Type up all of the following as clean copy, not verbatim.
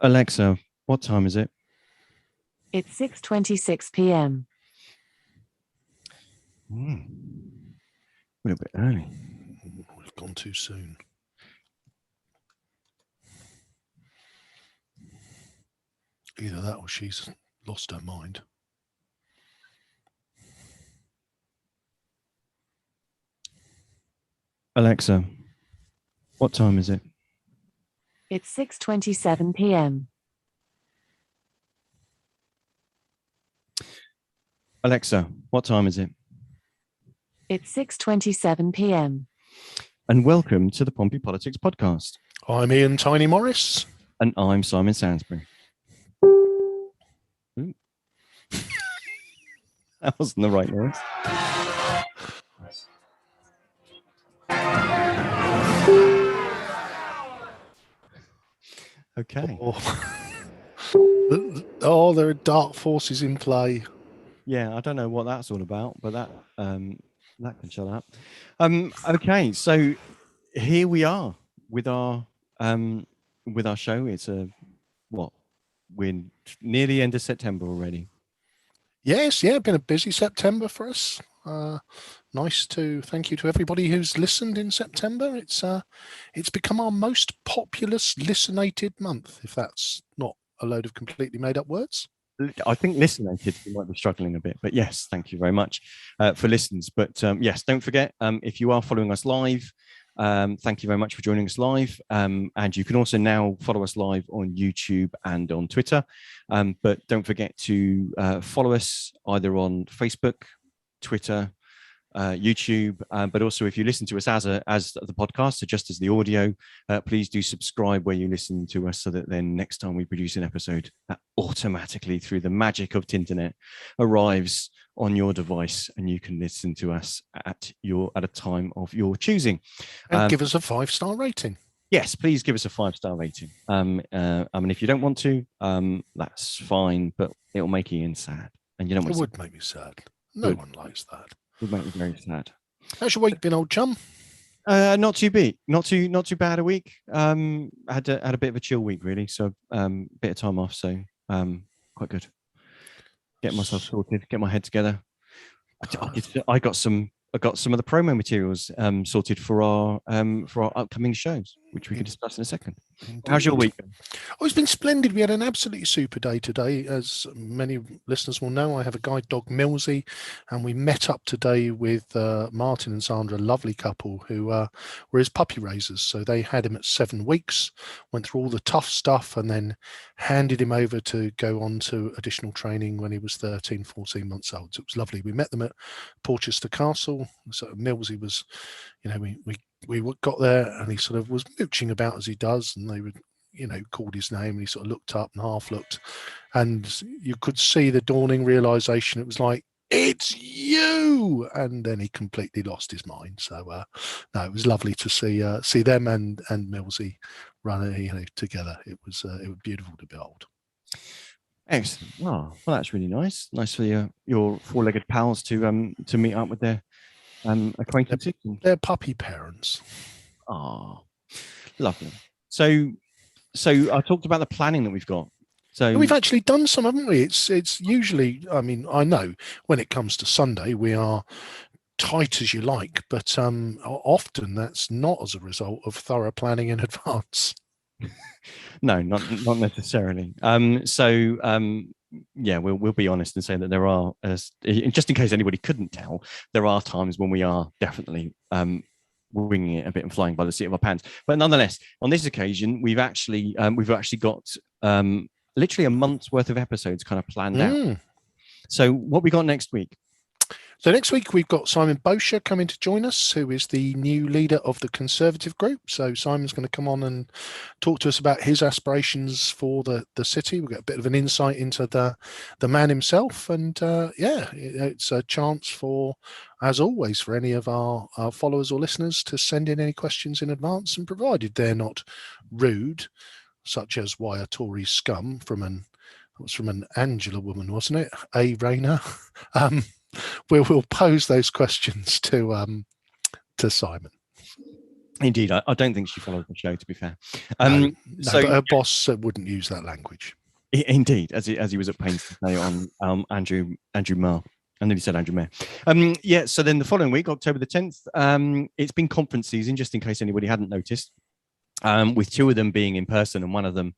Alexa, what time is it? It's 6:26 p.m. A little bit early. We've gone too soon. Either that or she's lost her mind. Alexa, what time is it? It's 6:27 p.m. Alexa, what time is it? It's 6:27 p.m. And welcome to the Pompey Politics Podcast. I'm Ian Tiny Morris. And I'm Simon Sainsbury. That wasn't the right noise. Okay. Oh, there are dark forces in play. Yeah, I don't know what that's all about, but that can shut up. Okay, so here we are with our show. It's we're near the end of September already. Yes, been a busy September for us. Thank you to everybody who's listened in September. It's become our most populous listenated month, if that's not a load of completely made up words. I think listenated, we might be struggling a bit, but yes, thank you very much for listens. But yes, don't forget, if you are following us live, thank you very much for joining us live. And you can also now follow us live on YouTube and on Twitter. But don't forget to follow us either on Facebook, Twitter, YouTube, but also if you listen to us as the podcast, so just as the audio, please do subscribe where you listen to us, so that then next time we produce an episode, that automatically, through the magic of Tinternet, arrives on your device and you can listen to us at a time of your choosing. And give us a 5-star rating. Yes, please give us a 5-star rating. I mean, if you don't want to, that's fine, but it'll make Ian sad, and you don't want it would make me sad. No one likes that. Would make me very sad. How's your week been, old chum? Not too bad a week. Had a bit of a chill week, really. So bit of time off, so quite good. Get myself sorted, get my head together. I got some of the promo materials sorted for our upcoming shows, which we can discuss in a second. Indeed. How's your week been? Oh, it's been splendid. We had an absolutely super day today. As many listeners will know, I have a guide dog, Millsy, and we met up today with Martin and Sandra, a lovely couple who were his puppy raisers. So they had him at 7 weeks, went through all the tough stuff, and then handed him over to go on to additional training when he was 13, 14 months old. So it was lovely. We met them at Portsmouth Castle. So Millsy was, we got there and he sort of was mooching about as he does, and they would, called his name and he sort of looked up and half looked, and you could see the dawning realization. It was like, it's you, and then he completely lost his mind. So no, it was lovely to see them and Millsy run together. It was beautiful to behold. Excellent. Oh, well, that's really nice. Nice for your four-legged pals to meet up with their acquaintances. They're puppy parents. Oh, lovely. So I talked about the planning that we've got. So we've actually done some, haven't we? It's usually, I mean, I know when it comes to Sunday, we are tight as you like, but often that's not as a result of thorough planning in advance. No, not necessarily. Yeah, we'll be honest and say that there are, just in case anybody couldn't tell, there are times when we are definitely winging it a bit and flying by the seat of our pants. But nonetheless, on this occasion, we've actually got literally a month's worth of episodes kind of planned out. So what we got next week? So next week we've got Simon Bosher coming to join us, who is the new leader of the Conservative group. So Simon's going to come on and talk to us about his aspirations for the city. We'll get a bit of an insight into the man himself, and it's a chance for, as always, for any of our followers or listeners to send in any questions in advance, and provided they're not rude, such as why are Tories scum from an Angela woman, wasn't it? A Rayner. We'll pose those questions to Simon. Indeed, I don't think she follows the show, to be fair. No, so but her boss wouldn't use that language. Indeed, as he was at pains to say on Andrew Marr. I nearly said Andrew Mayer. Yeah, so then the following week, October the 10th, it's been conference season, just in case anybody hadn't noticed, with 2 of them being in person and 1 of them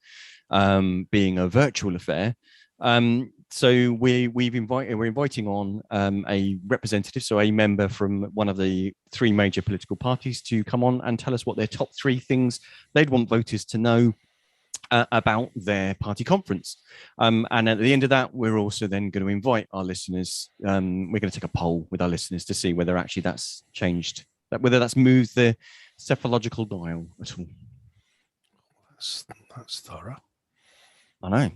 being a virtual affair. So we're inviting on a representative, so a member from one of the 3 major political parties, to come on and tell us what their top 3 things they'd want voters to know about their party conference. And at the end of that, we're also then going to invite our listeners. We're going to take a poll with our listeners to see whether actually that's changed, whether that's moved the cephalological dial at all. That's thorough. I know.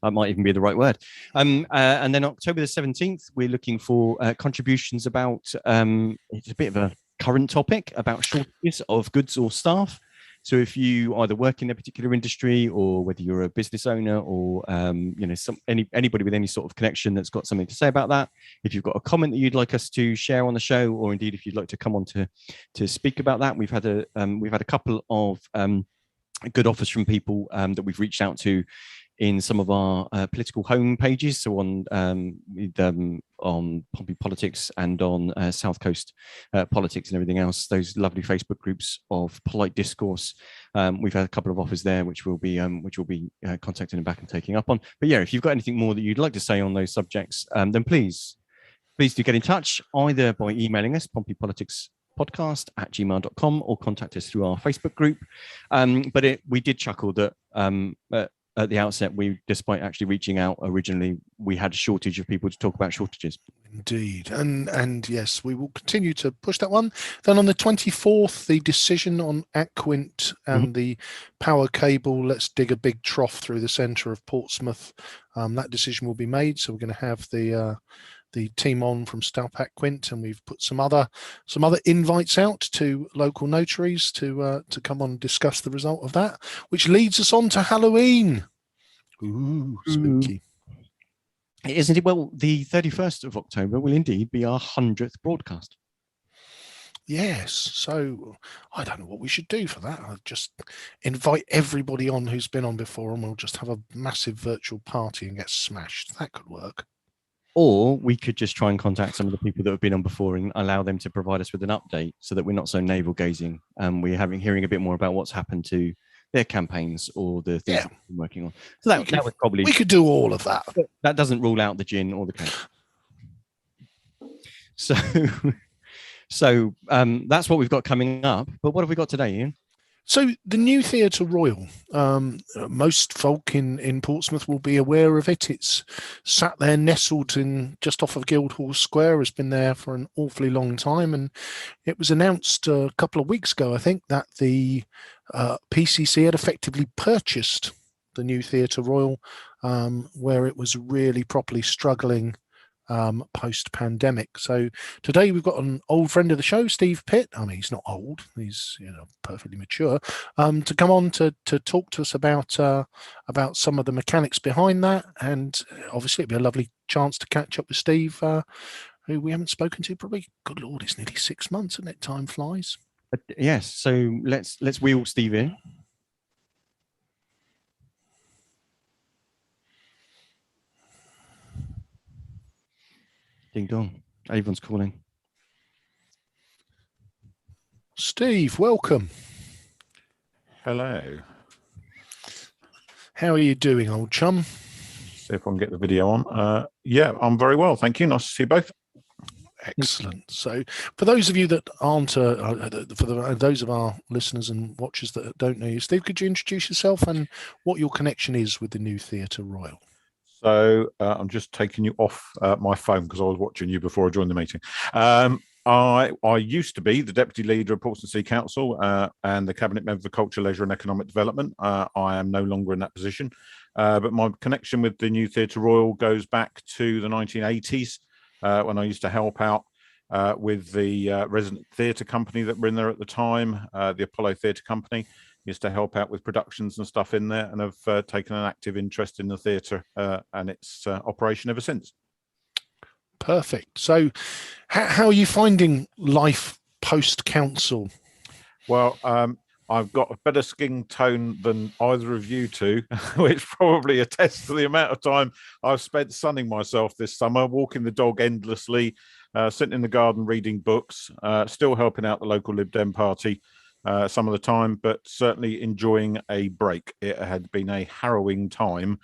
That might even be the right word. And then October the 17th, we're looking for contributions about, it's a bit of a current topic, about shortages of goods or staff. So if you either work in a particular industry, or whether you're a business owner, or anybody with any sort of connection that's got something to say about that, if you've got a comment that you'd like us to share on the show, or indeed if you'd like to come on to speak about that, we've had a couple of good offers from people that we've reached out to in some of our political home pages, so on Pompey Politics and on South Coast Politics and everything else, those lovely Facebook groups of polite discourse. We've had a couple of offers there, which we'll be contacting them back and taking up on. But yeah, if you've got anything more that you'd like to say on those subjects, then please do get in touch, either by emailing us, pompeypoliticspodcast@gmail.com, or contact us through our Facebook group. But we did chuckle that at the outset, despite actually reaching out originally, we had a shortage of people to talk about shortages. Indeed. And yes, we will continue to push that one. Then on the 24th, the decision on Aquint and the power cable, let's dig a big trough through the centre of Portsmouth. That decision will be made. So we're going to have the team on from Stalp Aquint, and we've put some other invites out to local notaries to come on and discuss the result of that, which leads us on to Halloween. Ooh, spooky. Isn't it? Well, the 31st of October will indeed be our 100th broadcast. Yes, so I don't know what we should do for that. I'll just invite everybody on who's been on before, and we'll just have a massive virtual party and get smashed. That could work. Or we could just try and contact some of the people that have been on before and allow them to provide us with an update, so that we're not so navel gazing. We're hearing a bit more about what's happened to their campaigns or the things that we're working on. So that would probably, we could do all of that. That doesn't rule out the gin or the cake. So that's what we've got coming up. But what have we got today, Ian? So the new Theatre Royal, most folk in Portsmouth will be aware of it. It's sat there nestled in just off of Guildhall Square, has been there for an awfully long time. And it was announced a couple of weeks ago, I think, that the PCC had effectively purchased the new Theatre Royal, where it was really properly struggling post-pandemic. So today we've got an old friend of the show, Steve Pitt. I mean, he's not old, he's perfectly mature, to come on to talk to us about some of the mechanics behind that. And obviously it'd be a lovely chance to catch up with Steve, who we haven't spoken to probably, good lord, it's nearly 6 months, isn't it? Time flies. Yes, so let's wheel Steve in. Ding dong. Avon's calling. Steve, welcome. Hello. How are you doing, old chum? See if I can get the video on. Yeah, I'm very well, thank you. Nice to see you both. Excellent. So for those of you that aren't, those of our listeners and watchers that don't know you, Steve, could you introduce yourself and what your connection is with the new Theatre Royal? So I'm just taking you off my phone because I was watching you before I joined the meeting. I used to be the Deputy Leader of Portsmouth City Council and the Cabinet Member for Culture, Leisure and Economic Development. I am no longer in that position, but my connection with the new Theatre Royal goes back to the 1980s when I used to help out with the resident theatre company that were in there at the time, the Apollo Theatre Company. Used to help out with productions and stuff in there, and have taken an active interest in the theatre and its operation ever since. Perfect. So how are you finding life post-council? Well, I've got a better skin tone than either of you two, which probably attests to the amount of time I've spent sunning myself this summer, walking the dog endlessly, sitting in the garden reading books, still helping out the local Lib Dem party some of the time, but certainly enjoying a break. It had been a harrowing time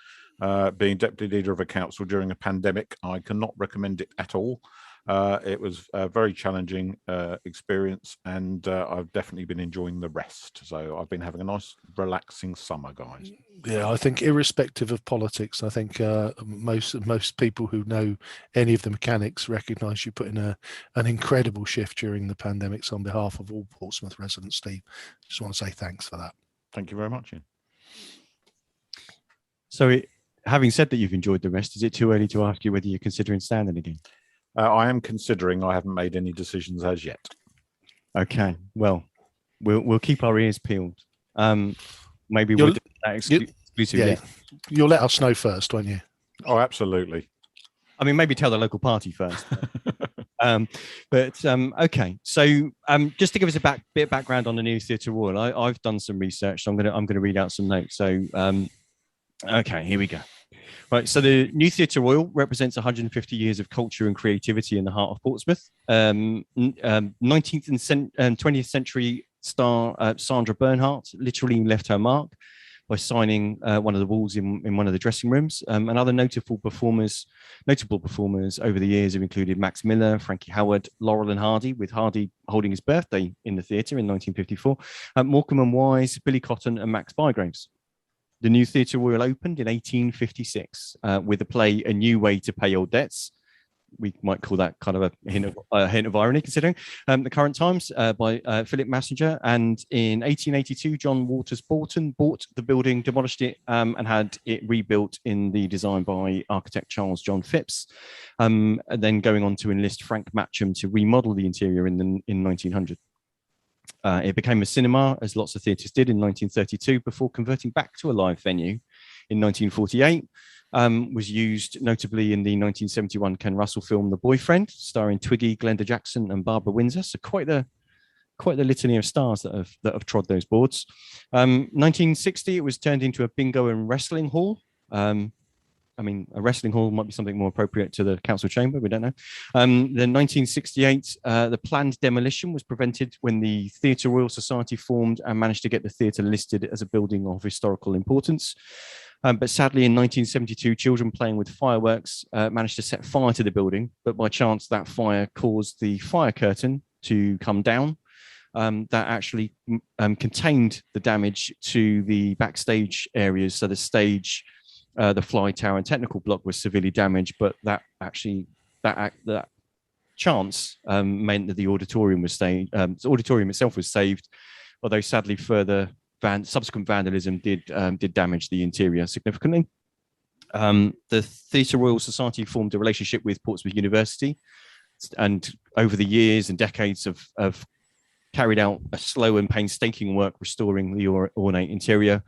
being deputy leader of a council during a pandemic. I cannot recommend it at all. It was a very challenging experience, and I've definitely been enjoying the rest. So I've been having a nice, relaxing summer, guys. Yeah, I think irrespective of politics, I think most people who know any of the mechanics recognise you put in an incredible shift during the pandemic. So on behalf of all Portsmouth residents, Steve, just want to say thanks for that. Thank you very much, Ian. So, having said that you've enjoyed the rest, is it too early to ask you whether you're considering standing again? I am considering. I haven't made any decisions as yet. Okay, well, we'll keep our ears peeled. Maybe we'll do that exclusive. Yeah, you'll let us know first, won't you? Oh, absolutely. I mean, maybe tell the local party first. Okay. So just to give us a bit of background on the new Theatre Royal, I've done some research. So I'm gonna read out some notes. So okay, here we go. Right, so the new Theatre Royal represents 150 years of culture and creativity in the heart of Portsmouth. 19th and 20th century star Sandra Bernhardt literally left her mark by signing one of the walls in one of the dressing rooms. And other notable performers over the years have included Max Miller, Frankie Howard, Laurel and Hardy, with Hardy holding his birthday in the theatre in 1954, Morecambe and Wise, Billy Cotton and Max Bygraves. The new Theatre Royal opened in 1856 with the play A New Way to Pay Old Debts. We might call that kind of a hint of irony, considering the current times, by Philip Massinger. And in 1882, John Waters Borton bought the building, demolished it, and had it rebuilt in the design by architect Charles John Phipps. And then going on to enlist Frank Matcham to remodel the interior in 1900. It became a cinema, as lots of theatres did, in 1932, before converting back to a live venue in 1948. Was used notably in the 1971 Ken Russell film The Boyfriend, starring Twiggy, Glenda Jackson and Barbara Windsor. So quite the litany of stars that have trod those boards. 1960, it was turned into a bingo and wrestling hall. I mean, a wrestling hall might be something more appropriate to the council chamber. We don't know. Then 1968, the planned demolition was prevented when the Theatre Royal Society formed and managed to get the theatre listed as a building of historical importance. But sadly, in 1972, children playing with fireworks managed to set fire to the building. But by chance, that fire caused the fire curtain to come down. That actually contained the damage to the backstage areas. So the stage, the fly tower and technical block was severely damaged, but that chance meant that the auditorium was saved. The auditorium itself was saved, although sadly further subsequent vandalism did damage the interior significantly. The Theatre Royal Society formed a relationship with Portsmouth University, and over the years and decades have carried out a slow and painstaking work restoring the ornate interior.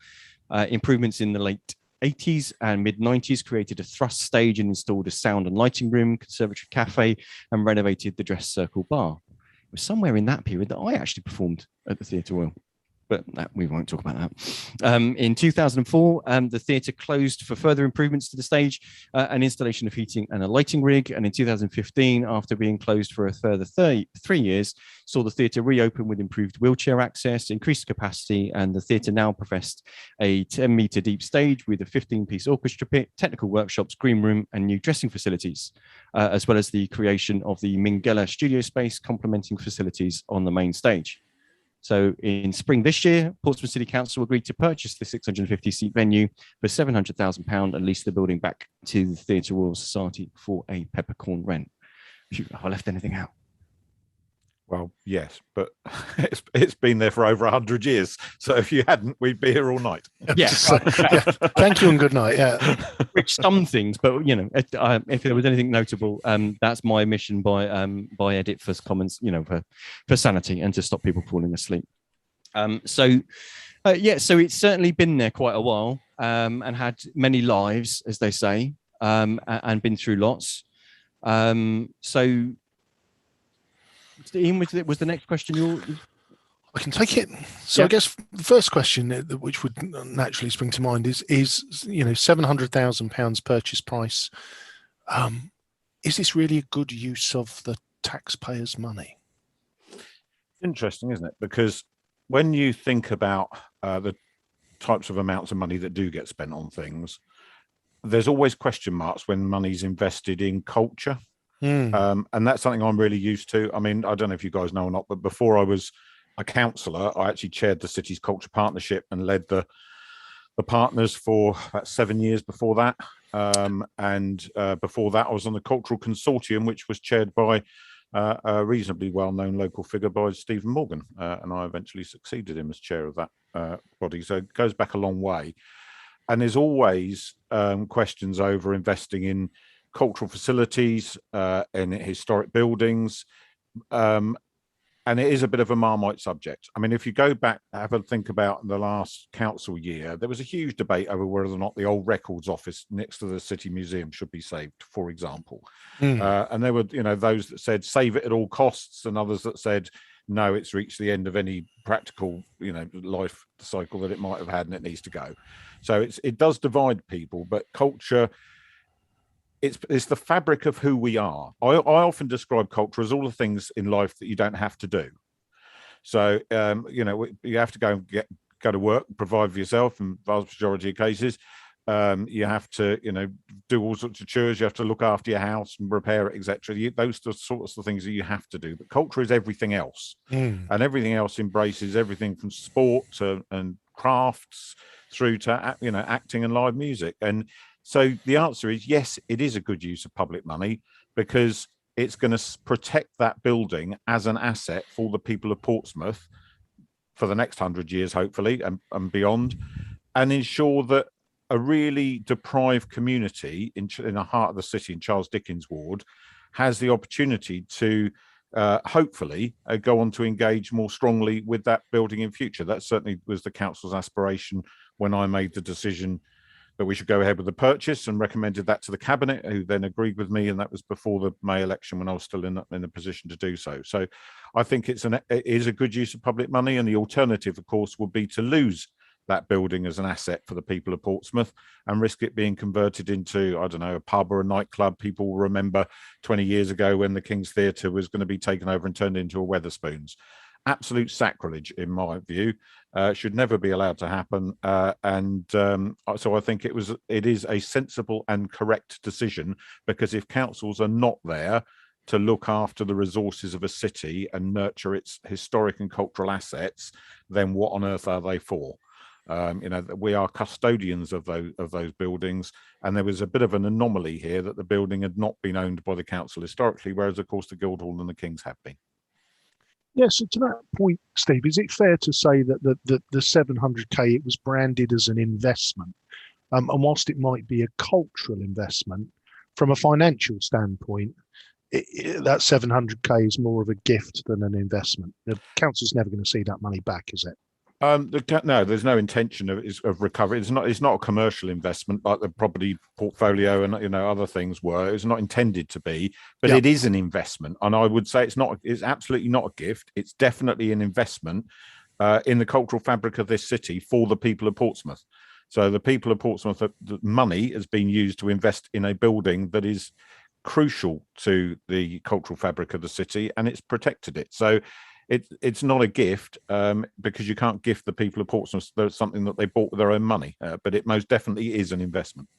Improvements in the late 80s and mid 90s created a thrust stage and installed a sound and lighting room, conservatory cafe, and renovated the dress circle bar. It was somewhere in that period that I actually performed at the Theatre Royal, but we won't talk about that. In 2004, the theatre closed for further improvements to the stage, an installation of heating and a lighting rig. And in 2015, after being closed for a further 3 years, saw the theatre reopen with improved wheelchair access, increased capacity, and the theatre now professed a 10-metre deep stage with a 15-piece orchestra pit, technical workshops, green room, and new dressing facilities, as well as the creation of the Minghella studio space, complementing facilities on the main stage. So in spring this year, Portsmouth City Council agreed to purchase the 650-seat venue for £700,000 and lease the building back to the Theatre Royal Society for a peppercorn rent. Have I left anything out? Well, yes, but it's been there for over 100 years. So if you hadn't, we'd be here all night. Yeah. Yeah. Thank you and good night. Yeah. Which some things, but you know, if there was anything notable, that's my mission by Edit for comments, you know, for sanity and to stop people falling asleep. So it's certainly been there quite a while, and had many lives, as they say, and been through lots. So Ian, was the next question I can take it. So Yeah. I guess the first question which would naturally spring to mind is £700,000 purchase price. Is this really a good use of the taxpayers' money? Interesting, isn't it? Because when you think about the types of amounts of money that do get spent on things, there's always question marks when money's invested in culture. And that's something I'm really used to. I mean, I don't know if you guys know or not, but before I was a councillor, I actually chaired the city's culture partnership and led the partners for about 7 years before that. And before that, I was on the cultural consortium, which was chaired by a reasonably well-known local figure by Stephen Morgan, and I eventually succeeded him as chair of that body. So it goes back a long way. And there's always questions over investing in cultural facilities, in historic buildings, and it is a bit of a Marmite subject. I mean, if you go back, have a think about the last council year, there was a huge debate over whether or not the old records office next to the City Museum should be saved, for example. And there were, those that said save it at all costs, and others that said no, it's reached the end of any practical, life cycle that it might have had, and it needs to go. So it does divide people, but culture, it's the fabric of who we are. I often describe culture as all the things in life that you don't have to do. So, you have to go to work, provide for yourself in the vast majority of cases. You have to, do all sorts of chores. You have to look after your house and repair it, etc. Those are the sorts of things that you have to do. But culture is everything else, and everything else embraces everything from sport and crafts through to acting and live music. And so the answer is yes, it is a good use of public money, because it's going to protect that building as an asset for the people of Portsmouth for the next 100 years, hopefully, and beyond, and ensure that a really deprived community in the heart of the city, in Charles Dickens ward, has the opportunity to hopefully go on to engage more strongly with that building in future. That certainly was the council's aspiration when I made the decision that we should go ahead with the purchase, and recommended that to the cabinet, who then agreed with me, and that was before the May election when I was still in a position to do so. So I think it is a good use of public money, and the alternative, of course, would be to lose that building as an asset for the people of Portsmouth and risk it being converted into, I don't know, a pub or a nightclub. People will remember 20 years ago when the King's Theatre was going to be taken over and turned into a Wetherspoons. Absolute sacrilege, in my view. Should never be allowed to happen. So I think it is a sensible and correct decision, because if councils are not there to look after the resources of a city and nurture its historic and cultural assets, then what on earth are they for? We are custodians of those buildings, and there was a bit of an anomaly here that the building had not been owned by the council historically, whereas of course the Guildhall and the King's have been. Yeah, so to that point, Steve, is it fair to say that the 700k, it was branded as an investment, and whilst it might be a cultural investment, from a financial standpoint, that 700k is more of a gift than an investment? The council's never going to see that money back, is it? No, there's no intention of recovery. It's not a commercial investment like the property portfolio and other things were. It's not intended to be, but It is an investment, and I would say it's absolutely not a gift. It's definitely an investment in the cultural fabric of this city for the people of Portsmouth. So the people of Portsmouth, the money has been used to invest in a building that is crucial to the cultural fabric of the city, and it's protected it. So it's not a gift, because you can't gift the people of Portsmouth something that they bought with their own money, but it most definitely is an investment.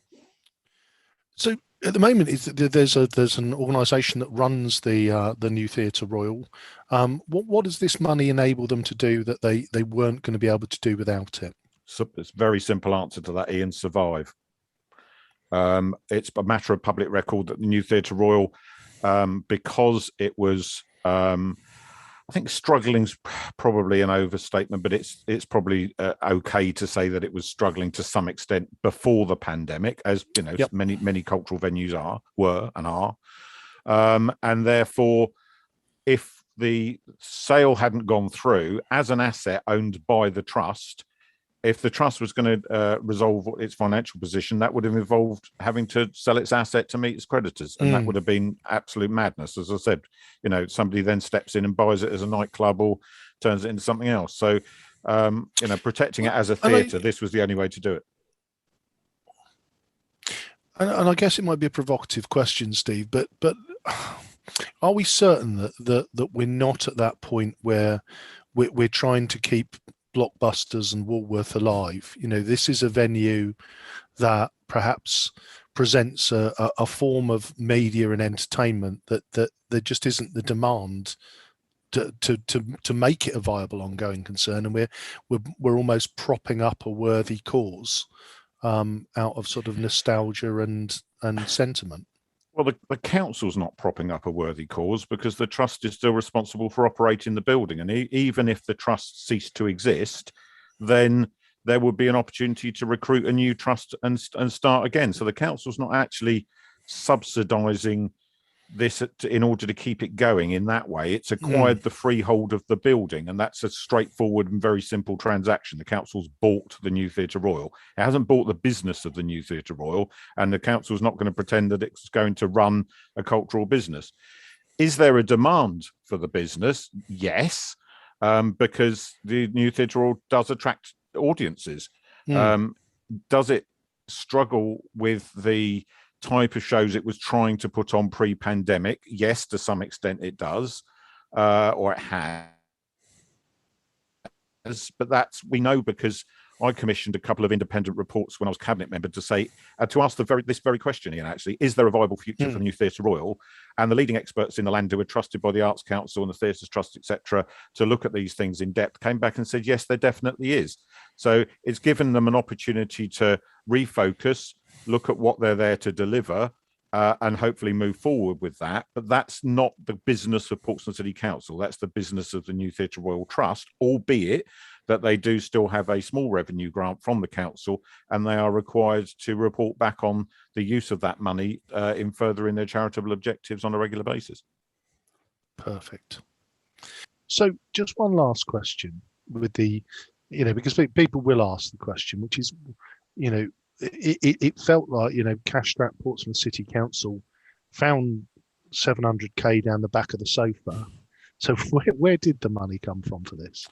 So at the moment, there's an organisation that runs the new Theatre Royal. What does this money enable them to do that they weren't going to be able to do without it? So it's a very simple answer to that, Ian. Survive. It's a matter of public record that the new Theatre Royal, because it was, I think struggling is probably an overstatement, but it's probably okay to say that it was struggling to some extent before the pandemic, as many cultural venues were and are, and therefore, if the sale hadn't gone through as an asset owned by the trust, if the trust was going to resolve its financial position, that would have involved having to sell its asset to meet its creditors. And that would have been absolute madness. As I said, somebody then steps in and buys it as a nightclub or turns it into something else. So, protecting it as a theatre, this was the only way to do it. And I guess it might be a provocative question, Steve, but are we certain that we're not at that point where we're trying to keep Blockbusters and Woolworth alive? This is a venue that perhaps presents a form of media and entertainment that there just isn't the demand to make it a viable ongoing concern, and we're almost propping up a worthy cause out of sort of nostalgia and sentiment. Well, the council's not propping up a worthy cause because the trust is still responsible for operating the building, and even if the trust ceased to exist, then there would be an opportunity to recruit a new trust and start again. So the council's not actually subsidising this in order to keep it going in that way. It's acquired the freehold of the building, and that's a straightforward and very simple transaction. The council's bought the New Theatre Royal. It hasn't bought the business of the New Theatre Royal, and the council's not going to pretend that it's going to run a cultural business. Is there a demand for the business? Yes, because the New Theatre Royal does attract audiences. Does it struggle with the type of shows it was trying to put on pre-pandemic? Yes, to some extent it does, or it has. But that's, we know, because I commissioned a couple of independent reports when I was cabinet member to say, to ask this very question, Ian, actually, is there a viable future for the New Theatre Royal? And the leading experts in the land who were trusted by the Arts Council and the Theatres Trust, etc., to look at these things in depth, came back and said, yes, there definitely is. So it's given them an opportunity to refocus, look at what they're there to deliver, and hopefully move forward with that. But that's not the business of Portsmouth City Council. That's the business of the New Theatre Royal Trust, albeit that they do still have a small revenue grant from the council, and they are required to report back on the use of that money in furthering their charitable objectives on a regular basis. Perfect. So just one last question with the, because people will ask the question, which is, it felt like, cash-strapped Portsmouth City Council found 700k down the back of the sofa. So where did the money come from for this?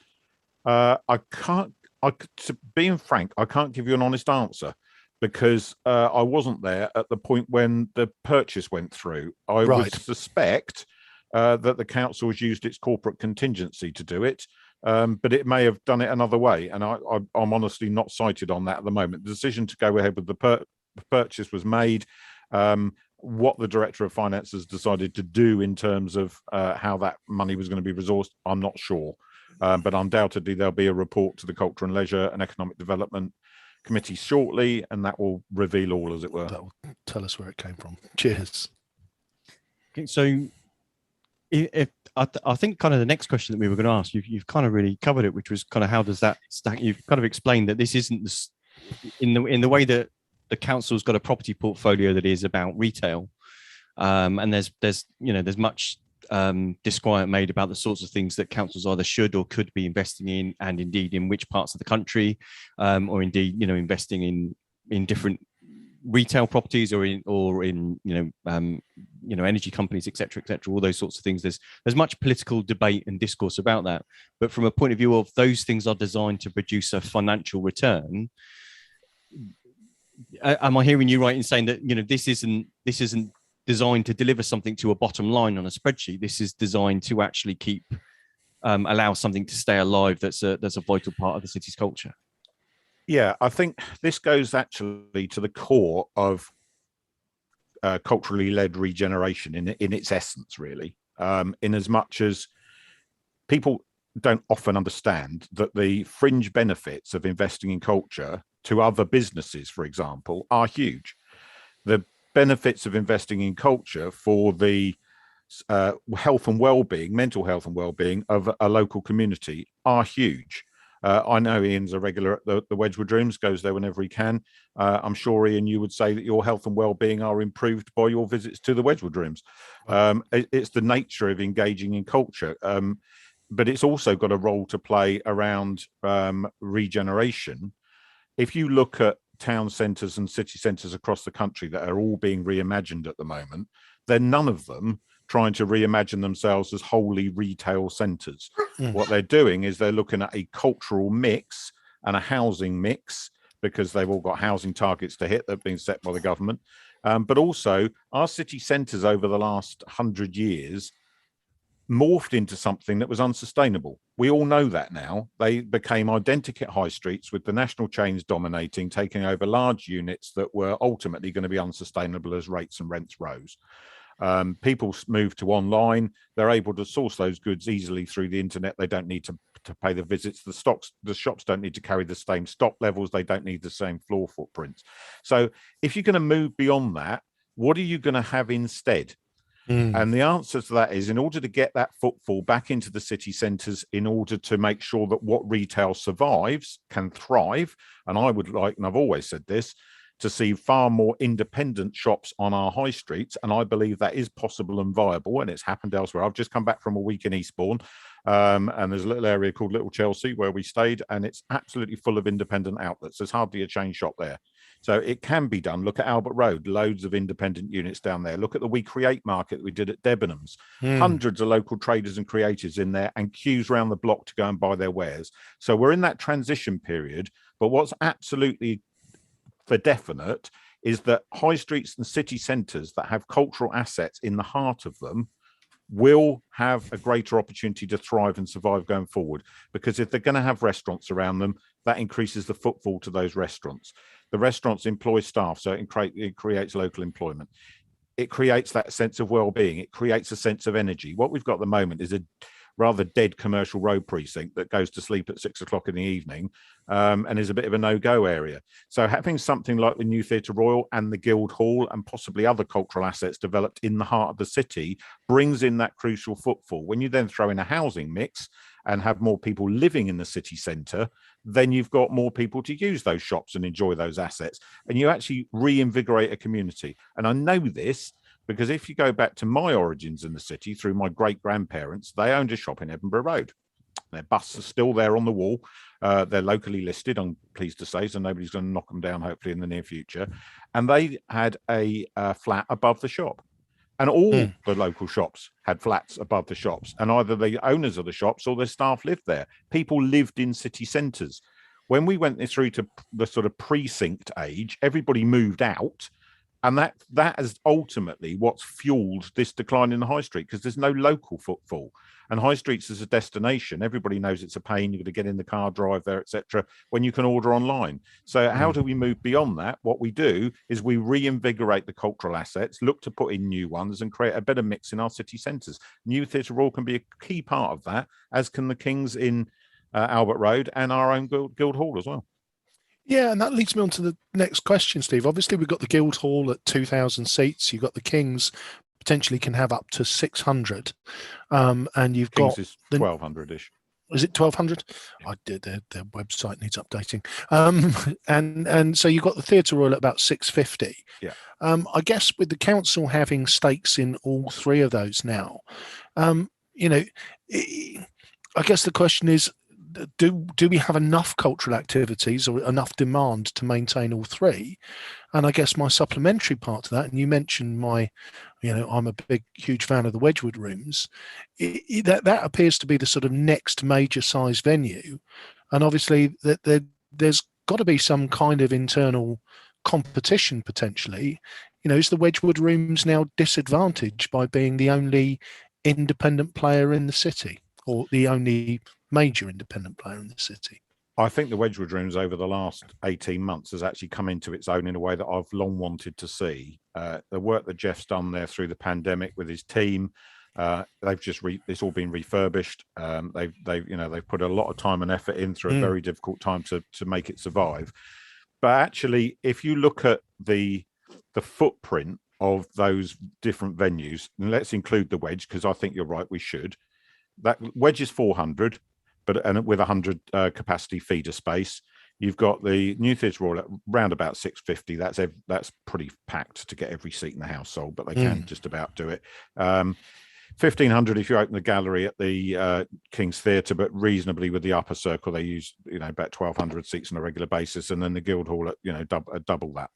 To being frank, I can't give you an honest answer because I wasn't there at the point when the purchase went through. I would suspect that the council has used its corporate contingency to do it, but it may have done it another way. And I'm honestly not cited on that at the moment. The decision to go ahead with the purchase was made. What the Director of Finance has decided to do in terms of how that money was going to be resourced, I'm not sure. But undoubtedly there'll be a report to the Culture and Leisure and Economic Development Committee shortly, and that will reveal all, as it were. That will tell us where it came from. Cheers. Okay, so I think kind of the next question that we were going to ask, you've kind of really covered it, which was kind of how does that stack? You've kind of explained that this isn't in the way that the council's got a property portfolio that is about retail, and there's much disquiet made about the sorts of things that councils either should or could be investing in, and indeed in which parts of the country, or indeed investing in different retail properties or in energy companies, etc., all those sorts of things. There's much political debate and discourse about that, but from a point of view of those things are designed to produce a financial return. Am I hearing you right in saying that this isn't designed to deliver something to a bottom line on a spreadsheet? This is designed to actually allow something to stay alive that's a vital part of the city's culture. Yeah, I think this goes actually to the core of culturally led regeneration in its essence, really, in as much as people don't often understand that the fringe benefits of investing in culture to other businesses, for example, are huge. The benefits of investing in culture for the health and well-being, mental health and well-being of a local community are huge. I know Ian's a regular at the Wedgwood Rooms, goes there whenever he can. I'm sure, Ian, you would say that your health and well-being are improved by your visits to the Wedgwood Rooms. It's the nature of engaging in culture, but it's also got a role to play around regeneration. If you look at town centres and city centres across the country that are all being reimagined at the moment, they're none of them trying to reimagine themselves as wholly retail centres. What they're doing is they're looking at a cultural mix and a housing mix, because they've all got housing targets to hit that have been set by the government. But also our city centres over the last 100 years morphed into something that was unsustainable. We all know that now. They became identikit high streets with the national chains dominating, taking over large units that were ultimately going to be unsustainable as rates and rents rose. People moved to online. They're able to source those goods easily through the internet. They don't need to pay the visits. The shops don't need to carry the same stock levels. They don't need the same floor footprints. So if you're going to move beyond that, what are you going to have instead? And the answer to that is, in order to get that footfall back into the city centres, in order to make sure that what retail survives can thrive, and I would like, and I've always said this, to see far more independent shops on our high streets. And I believe that is possible and viable, and it's happened elsewhere. I've just come back from a week in Eastbourne, and there's a little area called Little Chelsea where we stayed, and it's absolutely full of independent outlets. There's hardly a chain shop there. So it can be done. Look at Albert Road, loads of independent units down there. Look at the We Create market that we did at Debenhams. Hundreds of local traders and creators in there, and queues around the block to go and buy their wares. So we're in that transition period. But what's absolutely for definite is that high streets and city centres that have cultural assets in the heart of them will have a greater opportunity to thrive and survive going forward. Because if they're going to have restaurants around them, that increases the footfall to those restaurants. The restaurants employ staff, so it creates local employment. It creates that sense of well-being. It creates a sense of energy. What we've got at the moment is a rather dead commercial road precinct that goes to sleep at 6 o'clock in the evening, and is a bit of a no-go area. So having something like the new Theatre Royal and the Guildhall and possibly other cultural assets developed in the heart of the city brings in that crucial footfall. When you then throw in a housing mix and have more people living in the city centre, then you've got more people to use those shops and enjoy those assets, and you actually reinvigorate a community. And I know this because if you go back to my origins in the city through my great-grandparents, they owned a shop in Edinburgh Road. Their busts are still there on the wall. They're locally listed, I'm pleased to say, so nobody's going to knock them down, hopefully, in the near future. And they had a flat above the shop. And all the local shops had flats above the shops. And either the owners of the shops or their staff lived there. People lived in city centres. When we went through to the sort of precinct age, everybody moved out. And that is ultimately what's fueled this decline in the high street, because there's no local footfall. And high streets as a destination, everybody knows it's a pain. You've got to get in the car, drive there, etc., when you can order online. So how do we move beyond that? What we do is we reinvigorate the cultural assets, look to put in new ones, and create a better mix in our city centres. New Theatre Royal can be a key part of that, as can the Kings in Albert Road and our own Guildhall as well. Yeah, and that leads me on to the next question, Steve. Obviously, we've got the Guildhall at 2,000 seats. You've got the Kings potentially can have up to 600, and you've Kings got is 1,200-ish. Is it 1,200? I did. Their website needs updating. And so you've got the Theatre Royal at about 650. Yeah. I guess with the council having stakes in all three of those now, you know, I guess the question is, do we have enough cultural activities or enough demand to maintain all three? And I guess my supplementary part to that, and you mentioned I'm a huge fan of the Wedgwood Rooms. That appears to be the sort of next major size venue, and obviously there's got to be some kind of internal competition potentially. Is the Wedgwood Rooms now disadvantaged by being the only independent player in the city, or the only major independent player in the city? I think the Wedgwood Rooms over the last 18 months has actually come into its own in a way that I've long wanted to see. The work that Jeff's done there through the pandemic with his team, it's all been refurbished. They've put a lot of time and effort in through a very difficult time to make it survive. But actually, if you look at the footprint of those different venues, and let's include the Wedge, because I think you're right, we should. That Wedge is 400, and with 100 capacity feeder space. You've got the New Theatre Royal at round about 650. That's pretty packed to get every seat in the house sold, but they can just about do it. 1,500 if you open the gallery at the King's Theatre, but reasonably with the upper circle, they use about 1,200 seats on a regular basis, and then the Guildhall at double that.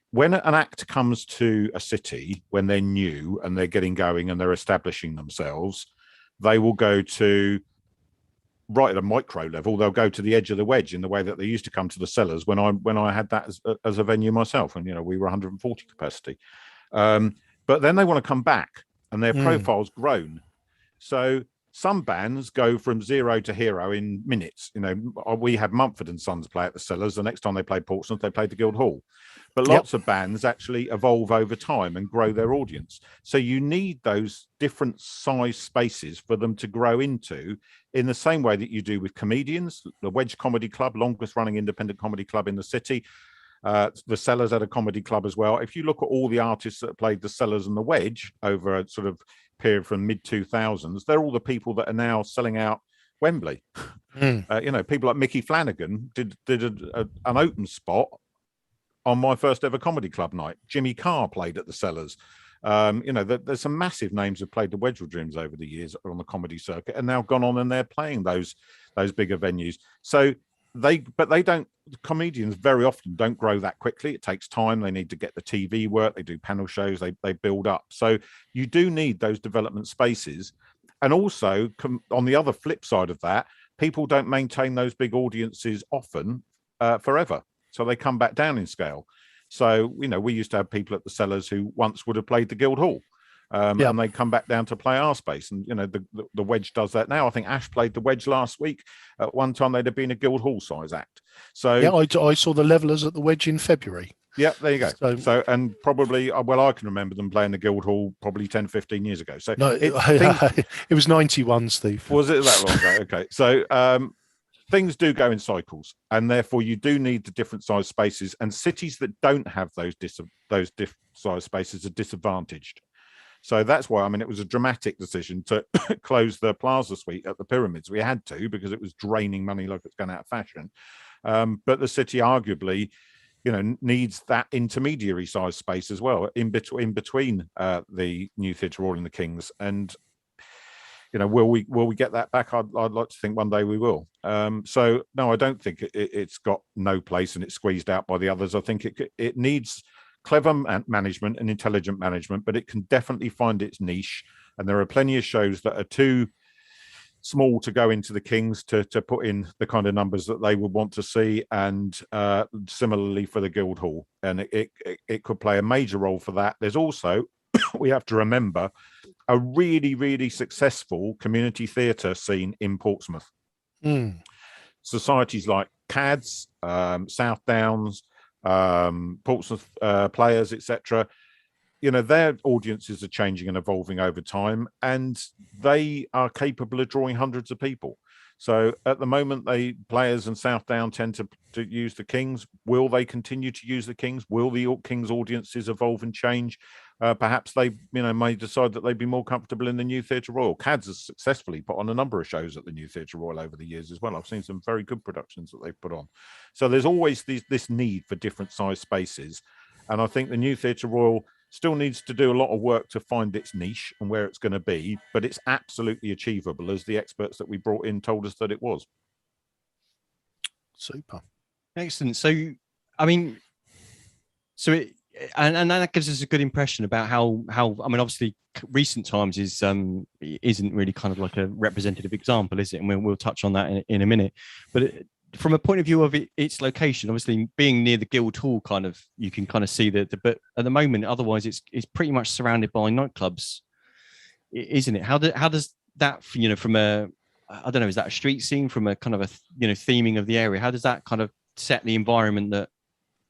When an act comes to a city, when they're new and they're getting going and they're establishing themselves, they will go to right at a micro level. They'll go to the edge of the wedge in the way that they used to come to the cellars when I had that as a venue myself, and we were 140 capacity. But then they want to come back, and their profile's grown. So some bands go from zero to hero in minutes. We had Mumford and Sons play at the Cellars. The next time they played Portsmouth, they played the Guildhall. But lots of bands actually evolve over time and grow their audience. So you need those different size spaces for them to grow into, in the same way that you do with comedians. The Wedge Comedy Club, longest running independent comedy club in the city. The Cellars had a comedy club as well. If you look at all the artists that played the Cellars and the Wedge over a sort of period from mid-2000s, they're all the people that are now selling out Wembley. People like Mickey Flanagan did an open spot on my first ever comedy club night. Jimmy Carr played at the Cellars. There's some massive names who've played the Wedgwood Dreams over the years on the comedy circuit, and now gone on and they're playing those bigger venues. So comedians very often don't grow that quickly. It takes time. They need to get the TV work. They do panel shows. They build up. So you do need those development spaces. And also, on the other flip side of that, people don't maintain those big audiences often forever. So they come back down in scale. So, we used to have people at the Cellars who once would have played the Guildhall. And they come back down to play our space. And, the Wedge does that now. I think Ash played the Wedge last week. At one time, they'd have been a Guildhall size act. So yeah, I saw the Levellers at the Wedge in February. Yeah, there you go. So and probably, I can remember them playing the Guildhall probably 10, 15 years ago. So no, it was 91, Steve. Was it that long ago? Okay. So things do go in cycles, and therefore you do need the different size spaces, and cities that don't have those size spaces are disadvantaged. So that's why, it was a dramatic decision to close the Plaza Suite at the Pyramids. We had to, because it was draining money like it's going out of fashion. But the city arguably, needs that intermediary size space as well, in between the New Theatre Royal and the Kings. And will we get that back? I'd like to think one day we will. So no, I don't think it's got no place and it's squeezed out by the others. I think it needs clever management and intelligent management, but it can definitely find its niche. And there are plenty of shows that are too small to go into the Kings to put in the kind of numbers that they would want to see, and similarly for the Guildhall. And it could play a major role for that. There's also, we have to remember, a really, really successful community theatre scene in Portsmouth. Societies like CADS, South Downs, Portsmouth Players, etc. Their audiences are changing and evolving over time, and they are capable of drawing hundreds of people. So at the moment, Players and South Down tend to use the Kings. Will they continue to use the Kings? Will the Kings audiences evolve and change? Perhaps they may decide that they'd be more comfortable in the New Theatre Royal. CADS has successfully put on a number of shows at the New Theatre Royal over the years as well. I've seen some very good productions that they've put on. So there's always this need for different size spaces. And I think the New Theatre Royal still needs to do a lot of work to find its niche and where it's going to be, but it's absolutely achievable, as the experts that we brought in told us that it was. Super. Excellent. So, and that gives us a good impression about how obviously recent times isn't really kind of like a representative example, is it? And we'll touch on that in a minute. But from a point of view of its location, obviously being near the Guildhall, you can kind of see but at the moment, otherwise it's pretty much surrounded by nightclubs, isn't it? How does that, from a, I don't know, is that a street scene, from a kind of a theming of the area? How does that kind of set the environment that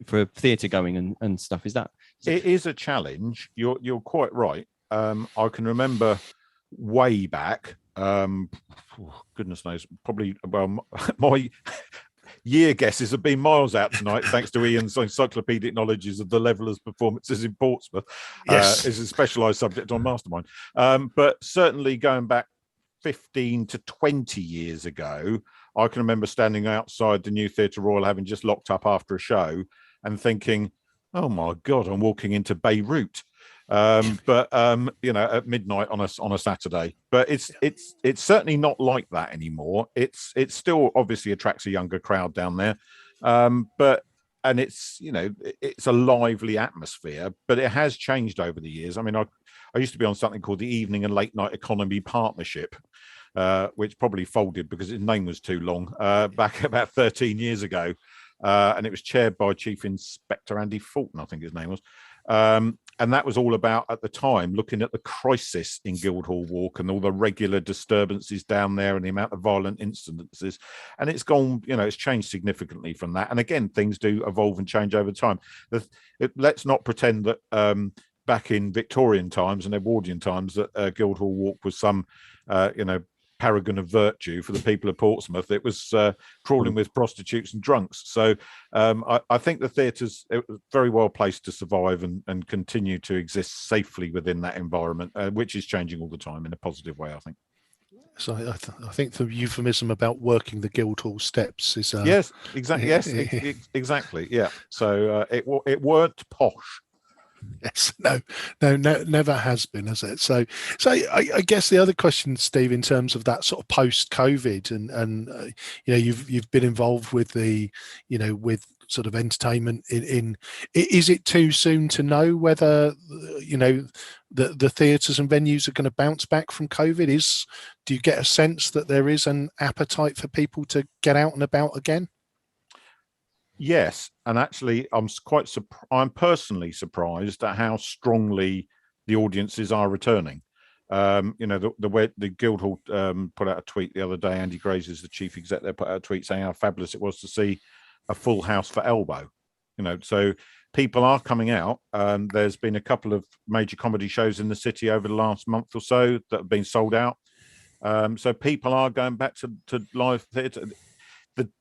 for theatre going and stuff? It is a challenge. You're quite right. I can remember way back, goodness knows, probably, my year guesses have been miles out tonight, thanks to Ian's encyclopedic knowledges of the Levellers' performances in Portsmouth. Yes. It's a specialised subject on Mastermind. But certainly going back 15 to 20 years ago, I can remember standing outside the New Theatre Royal, having just locked up after a show, and thinking, oh my God, I'm walking into Beirut. At midnight on a Saturday. But it's certainly not like that anymore. It still obviously attracts a younger crowd down there. But and it's, you know, it's a lively atmosphere, but it has changed over the years. I mean, I used to be on something called the Evening and Late Night Economy Partnership, which probably folded because its name was too long, back about 13 years ago. And it was chaired by Chief Inspector Andy Fulton, I think his name was. And that was all about, at the time, looking at the crisis in Guildhall Walk and all the regular disturbances down there and the amount of violent incidences. And it's gone, you know, it's changed significantly from that. And again, things do evolve and change over time. Let's not pretend that back in Victorian times and Edwardian times that Guildhall Walk was some, you know, paragon of virtue for the people of Portsmouth. It was crawling with prostitutes and drunks. So I think the theatre's very well placed to survive and continue to exist safely within that environment, which is changing all the time in a positive way, I think. So I think the euphemism about working the Guildhall steps is yes, exactly. Yes, exactly. Yeah. So it weren't posh. Yes, no, never has been, has it? So I guess the other question, Steve, in terms of that sort of post-COVID, and you know, you've been involved with the, you know, with sort of entertainment is it too soon to know whether, you know, the theatres and venues are going to bounce back from COVID? Do you get a sense that there is an appetite for people to get out and about again? Yes, and actually, I'm personally surprised at how strongly the audiences are returning. You know, the way the Guildhall put out a tweet the other day. Andy Grays is the chief exec there, put out a tweet saying how fabulous it was to see a full house for Elbow. You know, so people are coming out. There's been a couple of major comedy shows in the city over the last month or so that have been sold out. So people are going back to live theatre.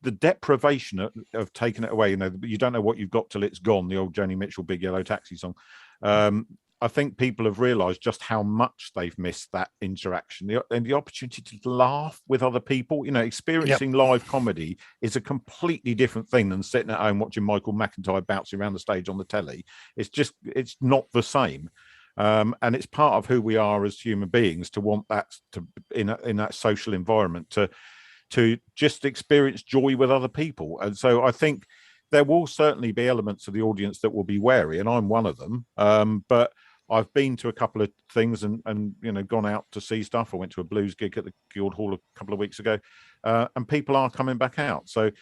The deprivation of taking it away, you know, you don't know what you've got till it's gone, the old Joni Mitchell Big Yellow Taxi song. I think people have realised just how much they've missed that interaction and the opportunity to laugh with other people. You know, experiencing live comedy is a completely different thing than sitting at home watching Michael McIntyre bouncing around the stage on the telly. It's not the same. And it's part of who we are as human beings to want that in that social environment to just experience joy with other people. And so I think there will certainly be elements of the audience that will be wary, and I'm one of them. But I've been to a couple of things and you know, gone out to see stuff. I went to a blues gig at the Guildhall a couple of weeks ago, and people are coming back out. So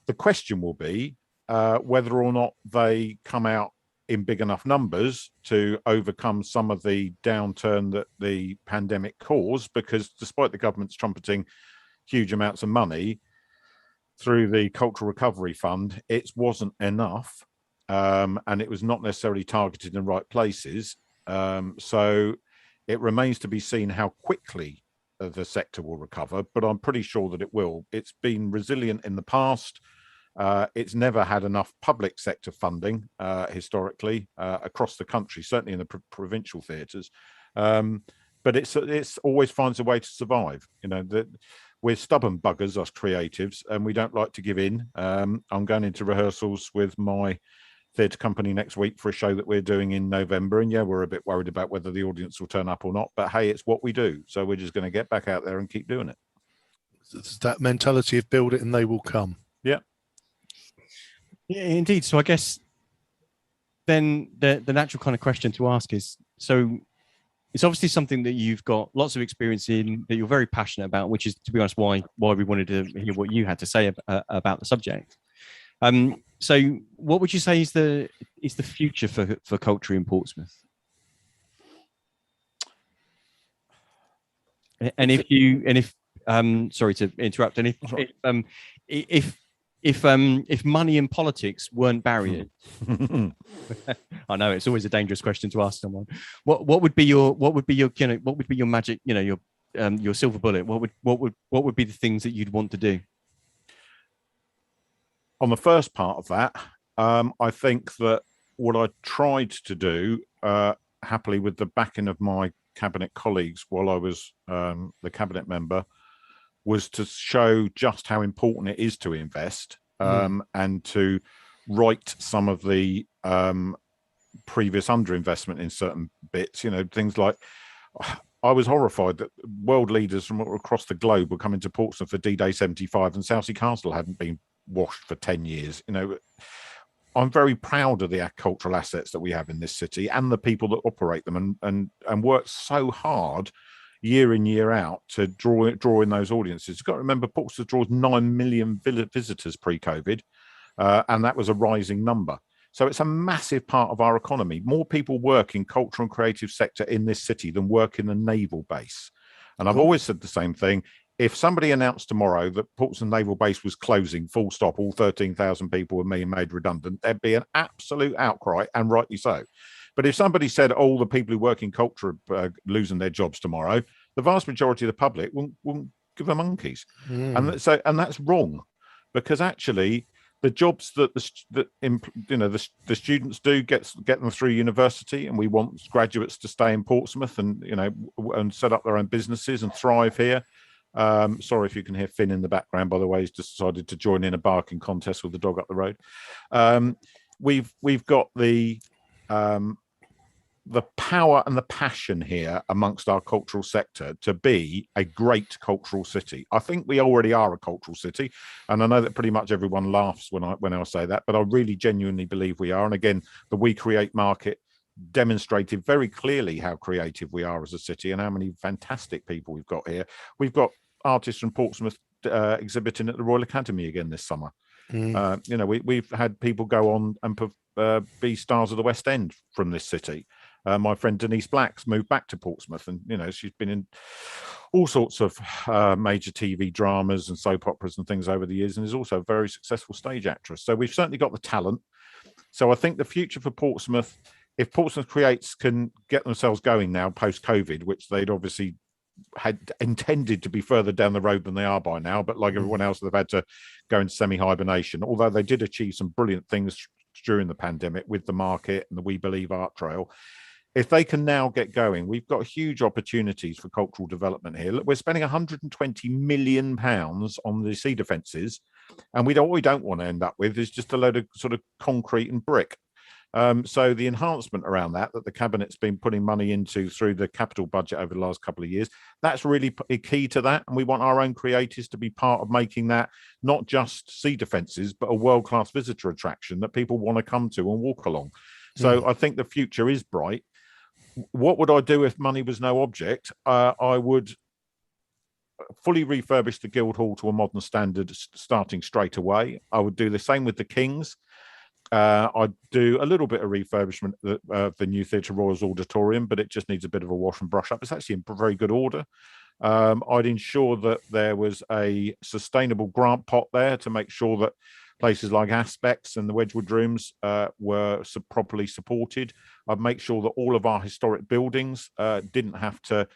the question will be whether or not they come out in big enough numbers to overcome some of the downturn that the pandemic caused, because despite the government's trumpeting huge amounts of money through the Cultural Recovery Fund, it wasn't enough, and it was not necessarily targeted in the right places. So it remains to be seen how quickly the sector will recover, but I'm pretty sure that it will. It's been resilient in the past. It's never had enough public sector funding historically across the country, certainly in the provincial theatres. But it's always finds a way to survive. You know, that we're stubborn buggers, us creatives, and we don't like to give in. I'm going into rehearsals with my theatre company next week for a show that we're doing in November, and yeah, we're a bit worried about whether the audience will turn up or not, but hey, it's what we do, so we're just going to get back out there and keep doing it. It's that mentality of build it and they will come. Yeah indeed. So I guess then the natural kind of question to ask is, so it's obviously something that you've got lots of experience in, that you're very passionate about, which is, to be honest, why we wanted to hear what you had to say about the subject. So what would you say is the future for culture in Portsmouth? And if sorry to interrupt, and if money and politics weren't barriers, I know it's always a dangerous question to ask someone. What would be your magic, you know, your silver bullet? What would be the things that you'd want to do? On the first part of that, I think that what I tried to do, happily with the backing of my cabinet colleagues while I was the cabinet member, was to show just how important it is to invest and to right some of the previous underinvestment in certain bits. You know, things like, I was horrified that world leaders from across the globe were coming to Portsmouth for D-Day 75 and Southsea Castle hadn't been washed for 10 years. You know, I'm very proud of the cultural assets that we have in this city and the people that operate them and work so hard year in, year out to draw in those audiences. You've got to remember, Portsmouth draws 9 million visitors pre-COVID, and that was a rising number. So it's a massive part of our economy. More people work in cultural and creative sector in this city than work in the naval base. And I've always said the same thing. If somebody announced tomorrow that Portsmouth Naval Base was closing, full stop, all 13,000 people were being made redundant, there'd be an absolute outcry, and rightly so. But if somebody said all the people who work in culture are losing their jobs tomorrow, the vast majority of the public won't give a monkeys. And that's wrong, because actually the jobs that the students do get them through university, and we want graduates to stay in Portsmouth and and set up their own businesses and thrive here. Sorry if you can hear Finn in the background, by the way. He's just decided to join in a barking contest with the dog up the road. We've got the power and the passion here amongst our cultural sector to be a great cultural city. I think we already are a cultural city, and I know that pretty much everyone laughs when I say that, but I really genuinely believe we are. And again, the We Create market demonstrated very clearly how creative we are as a city and how many fantastic people we've got here. We've got artists from Portsmouth exhibiting at the Royal Academy again this summer. We've had people go on and be stars of the West End from this city. My friend Denise Black's moved back to Portsmouth, and she's been in all sorts of major TV dramas and soap operas and things over the years, and is also a very successful stage actress. So we've certainly got the talent. So I think the future for Portsmouth, if Portsmouth Creates can get themselves going now post-COVID, which they'd obviously had intended to be further down the road than they are by now, but like everyone else, they've had to go into semi-hibernation, although they did achieve some brilliant things during the pandemic with the market and the We Believe Art Trail. If they can now get going, we've got huge opportunities for cultural development here. Look, we're spending £120 million on the sea defences, and what we don't want to end up with is just a load of sort of concrete and brick. So the enhancement around that the Cabinet's been putting money into through the capital budget over the last couple of years, that's really key to that. And we want our own creators to be part of making that not just sea defences, but a world-class visitor attraction that people want to come to and walk along. So I think the future is bright. What would I do if money was no object? I would fully refurbish the Guildhall to a modern standard starting straight away. I would do the same with the King's. I'd do a little bit of refurbishment of the new Theatre Royal's auditorium, but it just needs a bit of a wash and brush up. It's actually in very good order. I'd ensure that there was a sustainable grant pot there to make sure that places like Aspects and the Wedgwood Rooms were properly supported. I'd make sure that all of our historic buildings didn't have to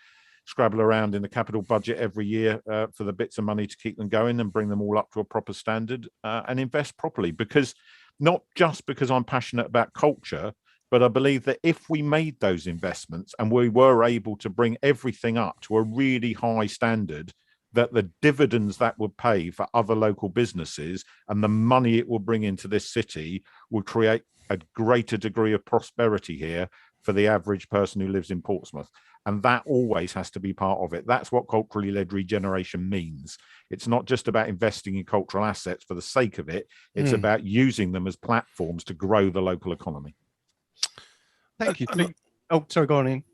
scrabble around in the capital budget every year for the bits of money to keep them going, and bring them all up to a proper standard and invest properly. Because not just because I'm passionate about culture, but I believe that if we made those investments and we were able to bring everything up to a really high standard, that the dividends that would pay for other local businesses and the money it will bring into this city would create a greater degree of prosperity here for the average person who lives in Portsmouth. And that always has to be part of it. That's what culturally led regeneration means. It's not just about investing in cultural assets for the sake of it. It's about using them as platforms to grow the local economy. Thank you. Oh, sorry, go on, Ian.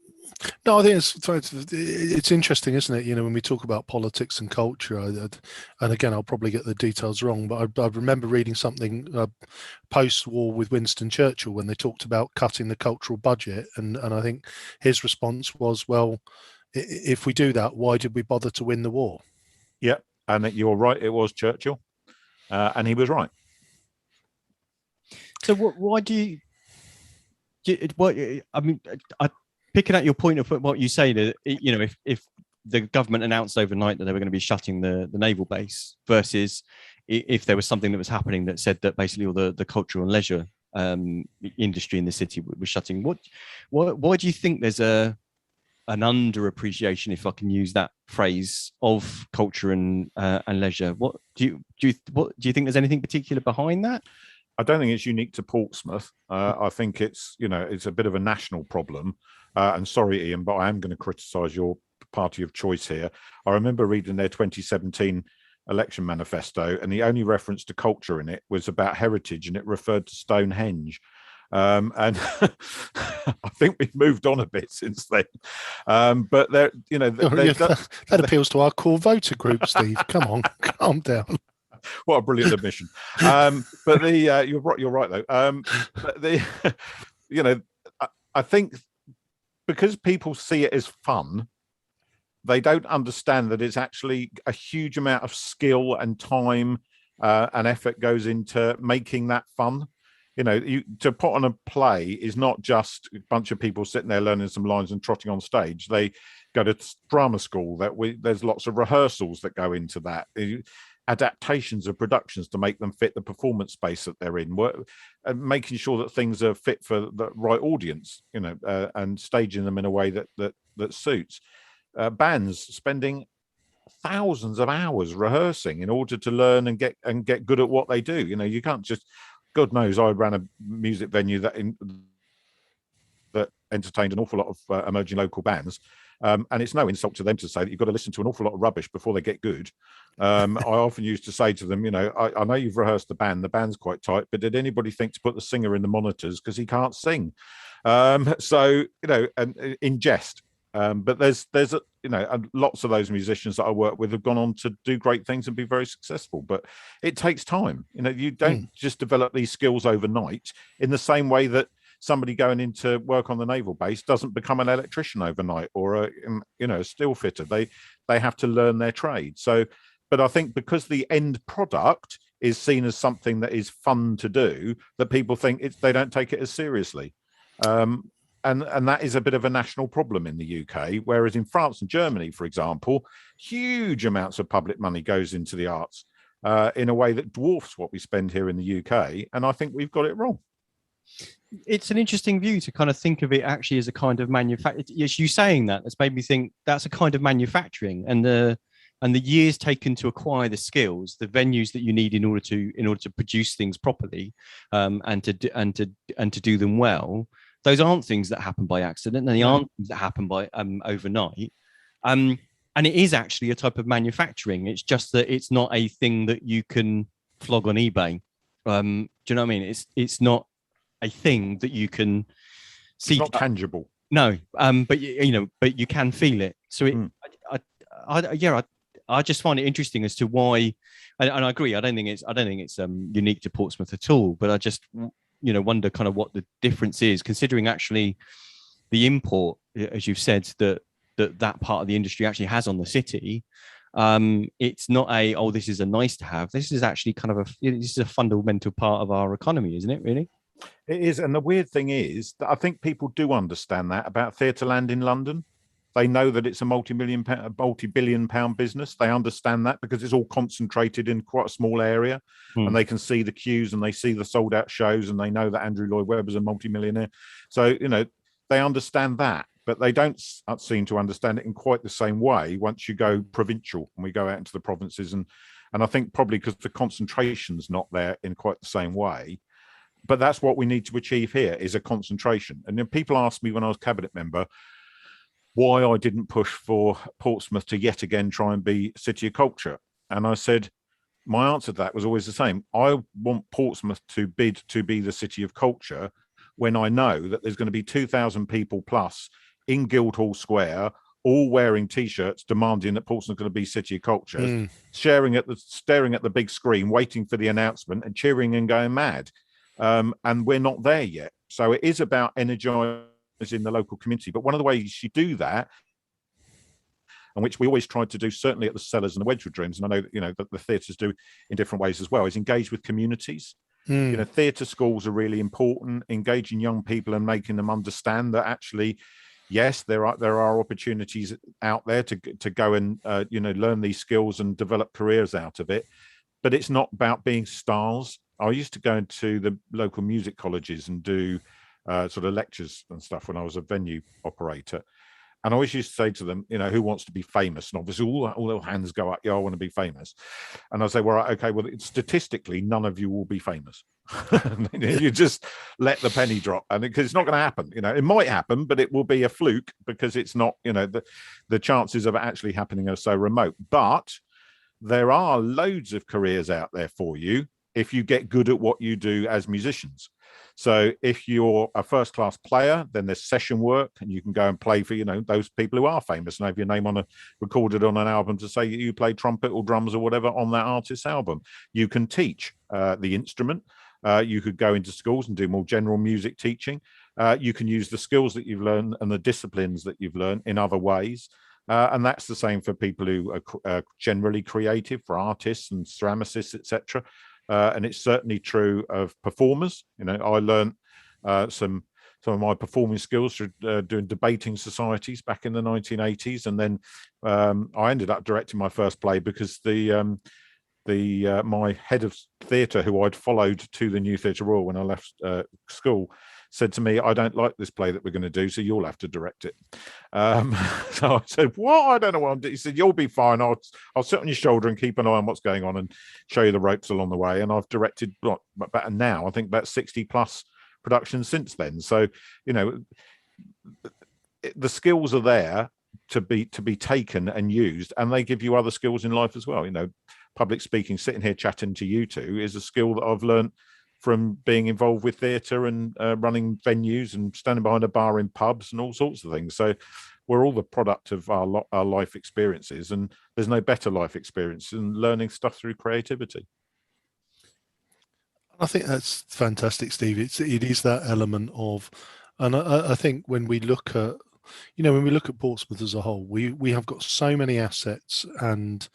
No, I think it's interesting, isn't it? When we talk about politics and culture, and again, I'll probably get the details wrong, but I remember reading something post-war with Winston Churchill when they talked about cutting the cultural budget, and I think his response was, well, if we do that, why did we bother to win the war? Yeah, and you're right, it was Churchill, and he was right. So why do you? I mean, picking at your point of what you say, that if the government announced overnight that they were going to be shutting the naval base, versus if there was something that was happening that said that basically all the cultural and leisure industry in the city was shutting, why do you think there's an underappreciation, if I can use that phrase, of culture and leisure? What do you think there's anything particular behind that? I don't think it's unique to Portsmouth. I think it's a bit of a national problem. And sorry, Ian, but I am going to criticise your party of choice here. I remember reading their 2017 election manifesto, and the only reference to culture in it was about heritage, and it referred to Stonehenge. And I think we've moved on a bit since then. But there, that appeals to our core voter group, Steve. Come on, calm down. What a brilliant admission. But you're right though. But I think because people see it as fun, they don't understand that it's actually a huge amount of skill and time and effort goes into making that fun. To put on a play is not just a bunch of people sitting there learning some lines and trotting on stage. They go to drama school. There's lots of rehearsals that go into that. Adaptations of productions to make them fit the performance space that they're in, and making sure that things are fit for the right audience, and staging them in a way that suits. Bands spending thousands of hours rehearsing in order to learn and get good at what they do. You can't just, God knows, I ran a music venue that entertained an awful lot of emerging local bands. And it's no insult to them to say that you've got to listen to an awful lot of rubbish before they get good. I often used to say to them, I know you've rehearsed the band's quite tight, but did anybody think to put the singer in the monitors because he can't sing? And in jest. But there's lots of those musicians that I work with have gone on to do great things and be very successful. But it takes time. You don't just develop these skills overnight, in the same way that somebody going into work on the naval base doesn't become an electrician overnight, or a steel fitter. They have to learn their trade. So, but I think because the end product is seen as something that is fun to do, that people think they don't take it as seriously. And that is a bit of a national problem in the UK, whereas in France and Germany, for example, huge amounts of public money goes into the arts in a way that dwarfs what we spend here in the UK. And I think we've got it wrong. It's an interesting view to kind of think of it actually as a kind of manufacturing. Yes, you saying that's made me think that's a kind of manufacturing, and the years taken to acquire the skills, the venues that you need in order to produce things properly, and to do them well. Those aren't things that happen by accident, and they aren't things that happen by overnight. And it is actually a type of manufacturing. It's just that it's not a thing that you can flog on eBay. Do you know what I mean? It's not a thing that you can see. It's not tangible. No, but you can feel it. So I just find it interesting as to why, and I agree. I don't think it's unique to Portsmouth at all. But I just wonder kind of what the difference is, considering actually the import, as you've said, that part of the industry actually has on the city. It's not this is a nice to have. This is actually kind of this is a fundamental part of our economy, isn't it? Really. It is, and the weird thing is that I think people do understand that about Theatreland in London. They know that it's a multi-billion pound business. They understand that because it's all concentrated in quite a small area, and they can see the queues and they see the sold out shows, and they know that Andrew Lloyd Webber's a multi-millionaire. So they understand that, but they don't seem to understand it in quite the same way once you go provincial and we go out into the provinces, and I think probably because the concentration's not there in quite the same way. But that's what we need to achieve here, is a concentration. And then people asked me when I was cabinet member why I didn't push for Portsmouth to yet again try and be City of Culture. And I said, my answer to that was always the same. I want Portsmouth to bid to be the City of Culture when I know that there's going to be 2,000 people plus in Guildhall Square, all wearing T-shirts demanding that Portsmouth's going to be City of Culture, staring at the big screen, waiting for the announcement and cheering and going mad. And we're not there yet. So it is about energizing the local community. But one of the ways you do that, and which we always tried to do, certainly at the Cellars and the Wedgwood Rooms, and I know that the theatres do in different ways as well, is engage with communities. Theatre schools are really important, engaging young people and making them understand that actually, yes, there are opportunities out there to go and learn these skills and develop careers out of it. But it's not about being stars. I used to go into the local music colleges and do sort of lectures and stuff when I was a venue operator. And I always used to say to them, who wants to be famous? And obviously all their hands go up, yeah, I want to be famous. And I say, well, okay, well, statistically, none of you will be famous. You just let the penny drop. And because it's not going to happen, it might happen, but it will be a fluke because it's not, the chances of it actually happening are so remote. But there are loads of careers out there for you if you get good at what you do as musicians. So if you're a first-class player, then there's session work, and you can go and play for, those people who are famous and have your name recorded on an album to say you play trumpet or drums or whatever on that artist's album. You can teach the instrument. You could go into schools and do more general music teaching. You can use the skills that you've learned and the disciplines that you've learned in other ways. And that's the same for people who are generally creative, for artists and ceramicists, etc. And it's certainly true of performers. I learned some of my performing skills through doing debating societies back in the 1980s, and then I ended up directing my first play because my head of theatre, who I'd followed to the New Theatre Royal when I left school, said to me, "I don't like this play that we're going to do, so you'll have to direct it." So I said, "What? I don't know what I'm doing." He said, "You'll be fine. I'll sit on your shoulder and keep an eye on what's going on and show you the ropes along the way." And I've directed I think about 60 plus productions since then. So, the skills are there to be taken and used, and they give you other skills in life as well. Public speaking, sitting here chatting to you two, is a skill that I've learned from being involved with theatre and running venues and standing behind a bar in pubs and all sorts of things. So we're all the product of our life experiences, and there's no better life experience than learning stuff through creativity. I think that's fantastic, Steve. It is that element of, and I think when we look at, when we look at Portsmouth as a whole, we have got so many assets, and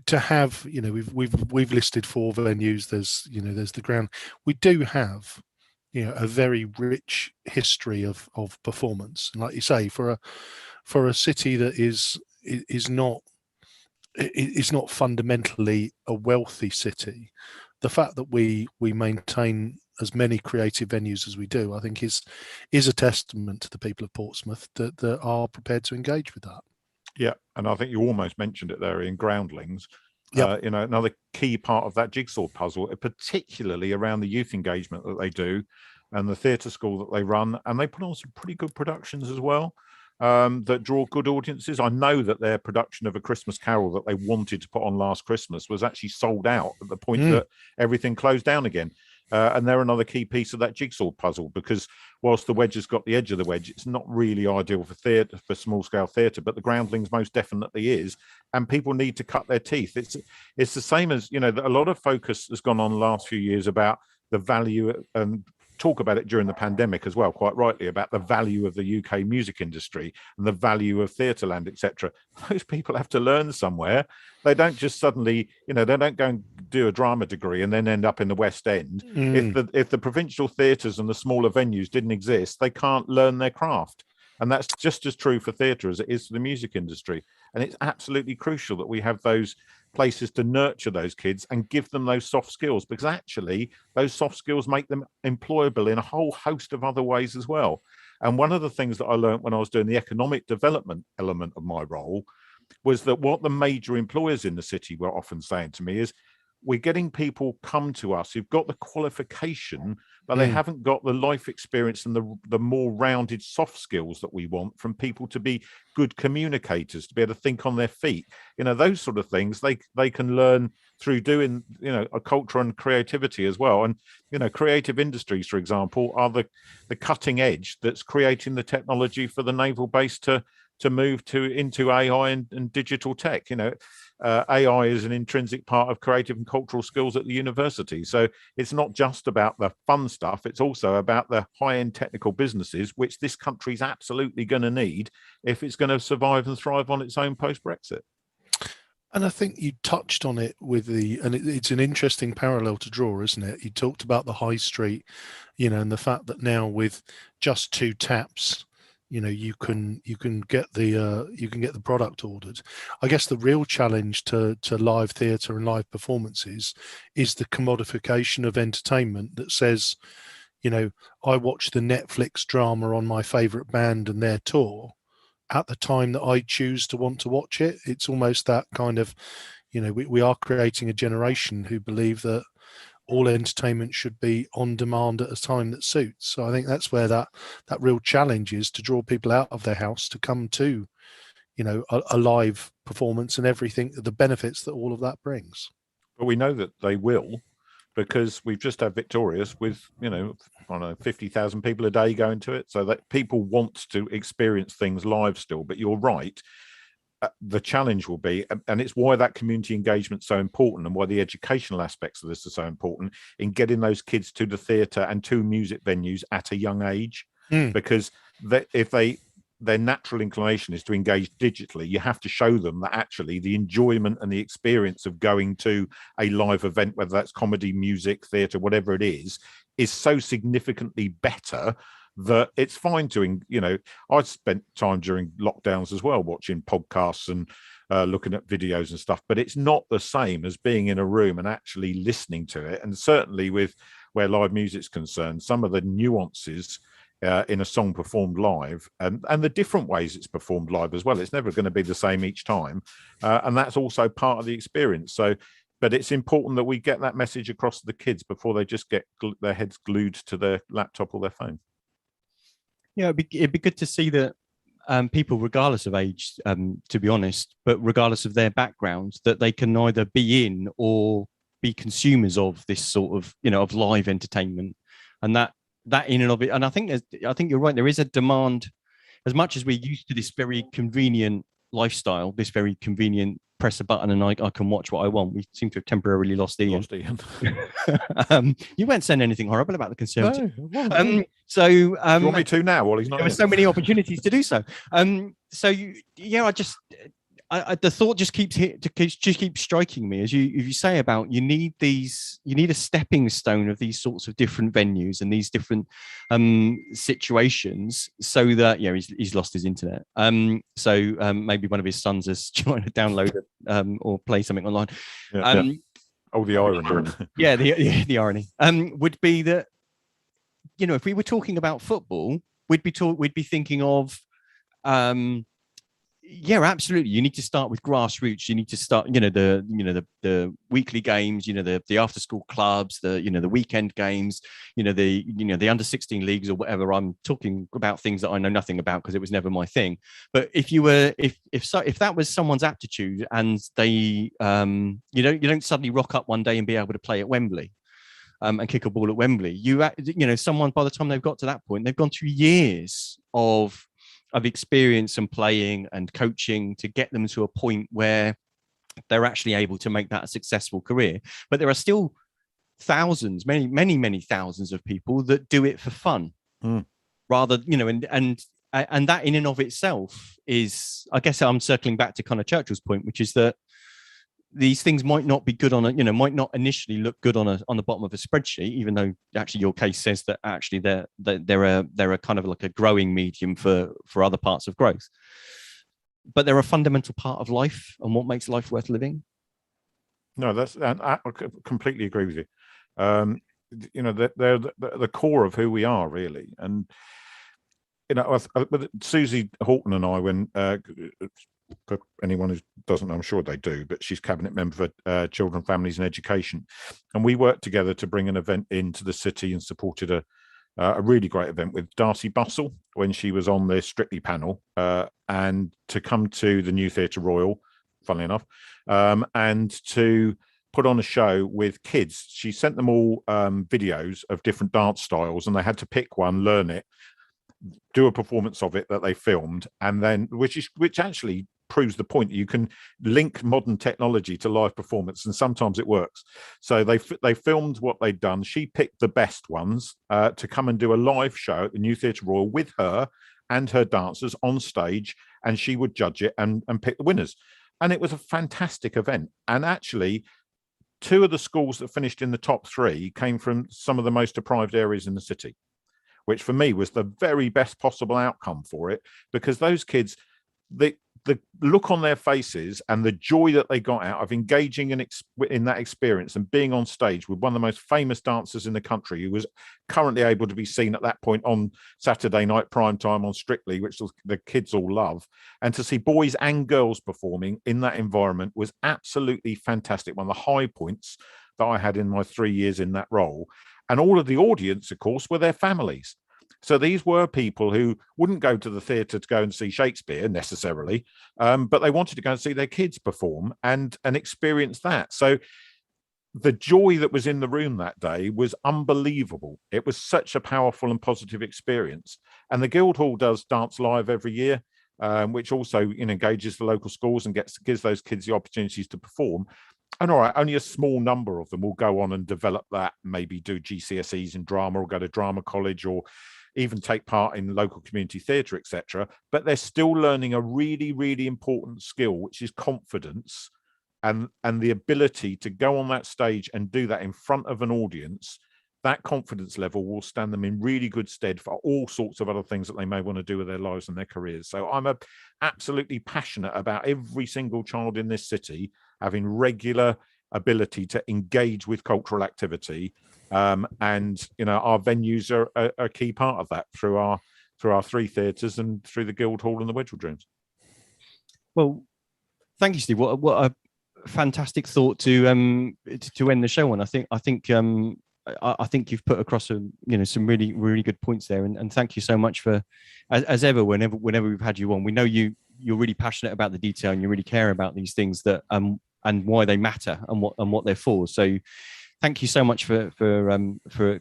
to have, we've listed 4 venues. There's the ground. We do have, a very rich history of performance, and like you say, for a city that is not fundamentally a wealthy city, the fact that we maintain as many creative venues as we do, I think is a testament to the people of Portsmouth that are prepared to engage with that. Yeah, and I think you almost mentioned it there in Groundlings. Yep. Another key part of that jigsaw puzzle, particularly around the youth engagement that they do and the theatre school that they run, and they put on some pretty good productions as well that draw good audiences. I know that their production of A Christmas Carol that they wanted to put on last Christmas was actually sold out at the point that everything closed down again. And they're another key piece of that jigsaw puzzle, because whilst the wedge has got the edge of the wedge, it's not really ideal for theatre, for small scale theatre, but the Groundlings most definitely is, and people need to cut their teeth. It's the same as, a lot of focus has gone on the last few years about the value, and talk about it during the pandemic as well, quite rightly, about the value of the UK music industry and the value of Theatreland, etc. Those people have to learn somewhere. They don't just suddenly, they don't go and do a drama degree and then end up in the West End. If the provincial theatres and the smaller venues didn't exist, they can't learn their craft. And that's just as true for theatre as it is for the music industry. And it's absolutely crucial that we have those places to nurture those kids and give them those soft skills, because actually those soft skills make them employable in a whole host of other ways as well. And one of the things that I learned when I was doing the economic development element of my role was that what the major employers in the city were often saying to me is, we're getting people come to us who've got the qualification, but they haven't got the life experience and the more rounded soft skills that we want from people to be good communicators, to be able to think on their feet. Those sort of things they can learn through doing, a culture and creativity as well. And, creative industries, for example, are the cutting edge that's creating the technology for the naval base to move into AI and digital tech. AI is an intrinsic part of creative and cultural skills at the university. So it's not just about the fun stuff, it's also about the high-end technical businesses, which this country's absolutely going to need if it's going to survive and thrive on its own post-Brexit. And I think you touched on it it's an interesting parallel to draw, isn't it? You talked about the high street, and the fact that now with just 2 taps, you can get the product ordered. I guess the real challenge to live theatre and live performances is the commodification of entertainment that says, I watch the Netflix drama on my favourite band and their tour at the time that I choose to want to watch it. It's almost that kind of, we are creating a generation who believe that all entertainment should be on demand at a time that suits. So I think that's where that real challenge is, to draw people out of their house to come to, a live performance and everything, the benefits that all of that brings. But we know that they will, because we've just had Victorious with, I don't know, 50,000 people a day going to it. So that people want to experience things live still. But you're right. The challenge will be, and it's why that community engagement is so important, and why the educational aspects of this are so important, in getting those kids to the theatre and to music venues at a young age. Because if their natural inclination is to engage digitally, you have to show them that actually the enjoyment and the experience of going to a live event, whether that's comedy, music, theatre, whatever it is so significantly better that it's fine to, I spent time during lockdowns as well watching podcasts and looking at videos and stuff, but it's not the same as being in a room and actually listening to it. And certainly with where live music's concerned, some of the nuances in a song performed live and the different ways it's performed live as well, it's never going to be the same each time, and that's also part of the experience. So but it's important that we get that message across to the kids before they just get their heads glued to their laptop or their phone. Yeah, it'd be good to see that people, regardless of age, to be honest, but regardless of their background, that they can either be in or be consumers of this sort of, of live entertainment, and that in and of it. And I think you're right. There is a demand, as much as we're used to this very convenient lifestyle, this very convenient press a button and I can watch what I want. We seem to have temporarily lost Ian. You weren't saying anything horrible about the Conservative. No, so do you want me to now? Well, he's not. There were so many opportunities to do so. The thought just keeps striking me, as you say about you need a stepping stone of these sorts of different venues and these different situations, so that he's lost his internet. Maybe one of his sons is trying to download it or play something online. Oh, the irony. Yeah, the irony would be that if we were talking about football, we'd be thinking of absolutely. You need to start with grassroots. You need to start, the weekly games, the after school clubs, the weekend games, the under 16 leagues or whatever. I'm talking about things that I know nothing about because it was never my thing. But if that was someone's aptitude, and they, you don't suddenly rock up one day and be able to play at Wembley. And kick a ball at Wembley. Someone, by the time they've got to that point, they've gone through years of experience and playing and coaching to get them to a point where they're actually able to make that a successful career. But there are still thousands, many thousands of people that do it for fun, rather, and that in and of itself is, I guess I'm circling back to kind of Churchill's point, which is that these things might not be good might not initially look good on the bottom of a spreadsheet, even though actually your case says that actually they're a kind of like a growing medium for other parts of growth. But they're a fundamental part of life and what makes life worth living. No, and I completely agree with you. They're the core of who we are, really. And Susie Horton and I, when for anyone who doesn't know, I'm sure they do, but she's cabinet member for children, families and education, and we worked together to bring an event into the city and supported a really great event with Darcy Bussell when she was on the Strictly panel, and to come to the New Theatre Royal, funnily enough, and to put on a show with kids. She sent them all videos of different dance styles, and they had to pick one, learn it, do a performance of it that they filmed, and then which actually proves the point that you can link modern technology to live performance, and sometimes it works. So they filmed what they'd done. She picked the best ones to come and do a live show at the New Theatre Royal with her and her dancers on stage, and she would judge it and pick the winners. And it was a fantastic event. And actually, two of the schools that finished in the top three came from some of the most deprived areas in the city, which for me was the very best possible outcome for it, because those kids, the look on their faces and the joy that they got out of engaging in that experience and being on stage with one of the most famous dancers in the country, who was currently able to be seen at that point on Saturday night prime time on Strictly, which the kids all love, and to see boys and girls performing in that environment was absolutely fantastic. One of the high points that I had in my 3 years in that role. And all of the audience, of course, were their families. So these were people who wouldn't go to the theatre to go and see Shakespeare necessarily, but they wanted to go and see their kids perform and experience that. So the joy that was in the room that day was unbelievable. It was such a powerful and positive experience. And the Guildhall does Dance Live every year, which also engages the local schools and gives those kids the opportunities to perform. And all right, only a small number of them will go on and develop that, maybe do GCSEs in drama or go to drama college or even take part in local community theatre, etc. But they're still learning a really, really important skill, which is confidence and the ability to go on that stage and do that in front of an audience. That confidence level will stand them in really good stead for all sorts of other things that they may want to do with their lives and their careers. So I'm absolutely passionate about every single child in this city having regular ability to engage with cultural activity. And our venues are a key part of that through our 3 theatres and through the Guildhall and the Wedgwood Rooms. Well, thank you, Steve. What a fantastic thought to end the show on. I think you've put across some really, really good points there, and thank you so much for, as ever, whenever we've had you on. We know you're really passionate about the detail and you really care about these things that and why they matter and what they're for. So thank you so much for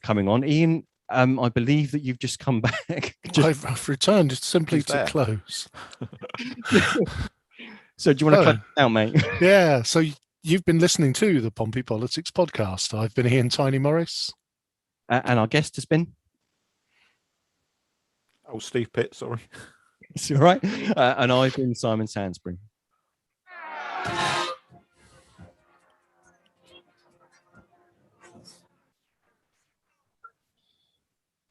coming on, Ian. I believe that you've just come back. I've returned simply to close. So do you want to close it down, mate? Yeah. So you've been listening to the Pompey Politics podcast. I've been Ian Tiny Morris. And our guest has been? Oh, Steve Pitt, sorry. It's all right. And I've been Simon Sansbury.